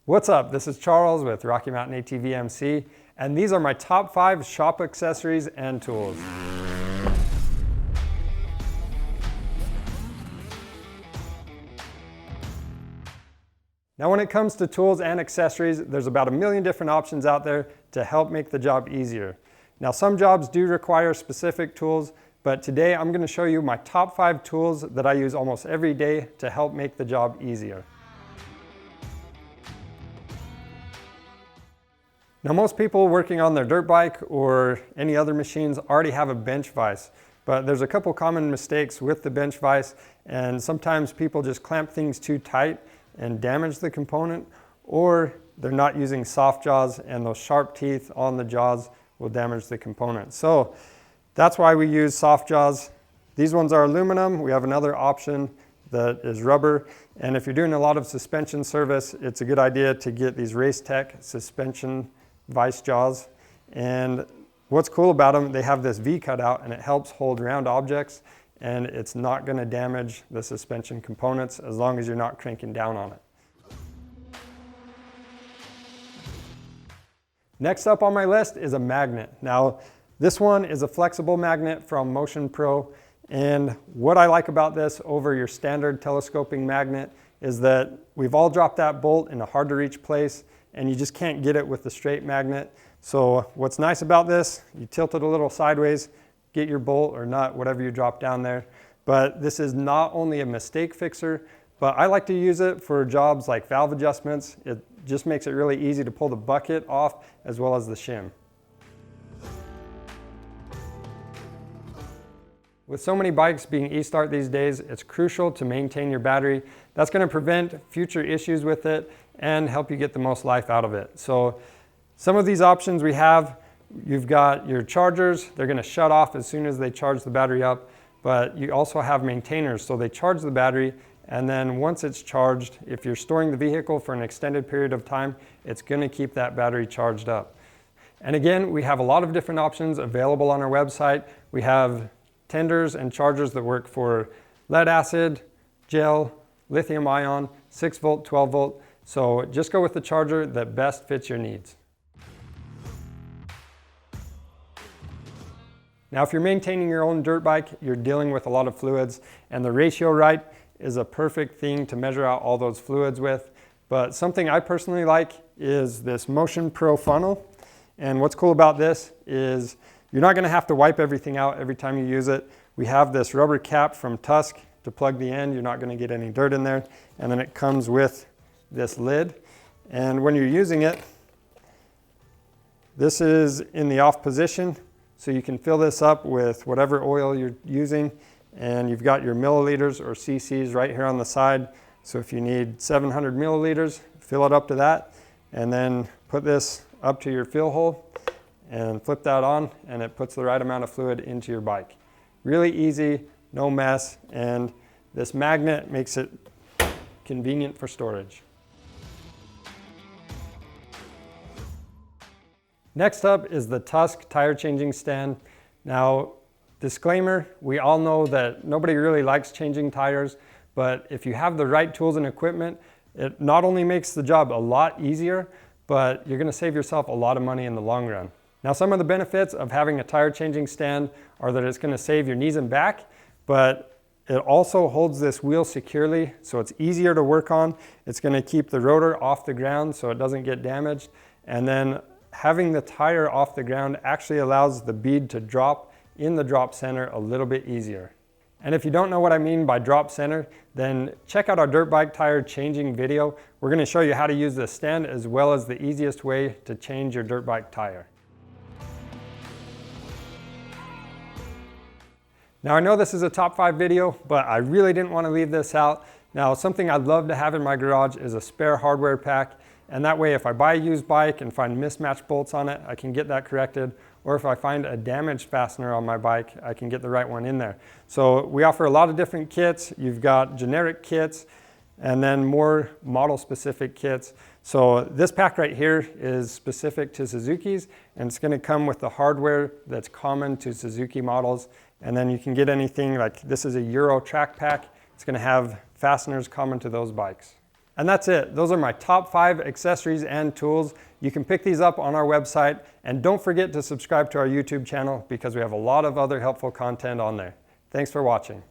What's up? This is Charles with Rocky Mountain ATV MC, and these are my top 5 shop accessories and tools. Now when it comes to tools and accessories, there's about a million different options out there to help make the job easier. Now some jobs do require specific tools, but today I'm going to show you my top 5 tools that I use almost every day to help make the job easier. Now most people working on their dirt bike or any other machines already have a bench vise, but there's a couple common mistakes with the bench vise, and sometimes people just clamp things too tight and damage the component, or they're not using soft jaws and those sharp teeth on the jaws will damage the component. So that's why we use soft jaws. These ones are aluminum. We have another option that is rubber, and if you're doing a lot of suspension service, it's a good idea to get these Race Tech suspension vice jaws. And what's cool about them, they have this V cutout and it helps hold round objects, and it's not going to damage the suspension components as long as you're not cranking down on it. Next up on my list is a magnet. Now this one is a flexible magnet from Motion Pro, and what I like about this over your standard telescoping magnet is that we've all dropped that bolt in a hard to reach place and you just can't get it with the straight magnet. So what's nice about this, you tilt it a little sideways, get your bolt or nut, whatever you drop down there. But this is not only a mistake fixer, but I like to use it for jobs like valve adjustments. It just makes it really easy to pull the bucket off as well as the shim. With so many bikes being e-start these days, it's crucial to maintain your battery. That's going to prevent future issues with it and help you get the most life out of it. So some of these options we have, you've got your chargers. They're going to shut off as soon as they charge the battery up, but you also have maintainers. So they charge the battery, and then once it's charged, if you're storing the vehicle for an extended period of time, it's going to keep that battery charged up. And again, we have a lot of different options available on our website. We have tenders and chargers that work for lead acid, gel, lithium ion, 6 volt, 12 volt. So just go with the charger that best fits your needs. Now if you're maintaining your own dirt bike, you're dealing with a lot of fluids, and the ratio RITE is a perfect thing to measure out all those fluids with. But something I personally like is this Motion Pro funnel. And what's cool about this is you're not going to have to wipe everything out every time you use it. We have this rubber cap from Tusk to plug the end. You're not going to get any dirt in there. And then it comes with this lid. And when you're using it, this is in the off position. So you can fill this up with whatever oil you're using. And you've got your milliliters or cc's right here on the side. So if you need 700 milliliters, fill it up to that. And then put this up to your fill hole and flip that on, and it puts the right amount of fluid into your bike. Really easy, no mess, and this magnet makes it convenient for storage. Next up is the Tusk tire changing stand. Now, disclaimer, we all know that nobody really likes changing tires, but if you have the right tools and equipment, it not only makes the job a lot easier, but you're going to save yourself a lot of money in the long run. Now some of the benefits of having a tire changing stand are that it's going to save your knees and back, but it also holds this wheel securely, so it's easier to work on. It's going to keep the rotor off the ground so it doesn't get damaged, and then having the tire off the ground actually allows the bead to drop in the drop center a little bit easier. And if you don't know what I mean by drop center, then check out our dirt bike tire changing video. We're going to show you how to use this stand as well as the easiest way to change your dirt bike tire. Now I know this is a top 5 video, but I really didn't want to leave this out. Now something I'd love to have in my garage is a spare hardware pack, and that way if I buy a used bike and find mismatched bolts on it, I can get that corrected, or if I find a damaged fastener on my bike, I can get the right one in there. So we offer a lot of different kits. You've got generic kits and then more model specific kits. So this pack right here is specific to Suzuki's, and it's going to come with the hardware that's common to Suzuki models. And then you can get anything like this is a Euro track pack. It's going to have fasteners common to those bikes. And that's it. Those are my top 5 accessories and tools. You can pick these up on our website, and don't forget to subscribe to our YouTube channel because we have a lot of other helpful content on there. Thanks for watching.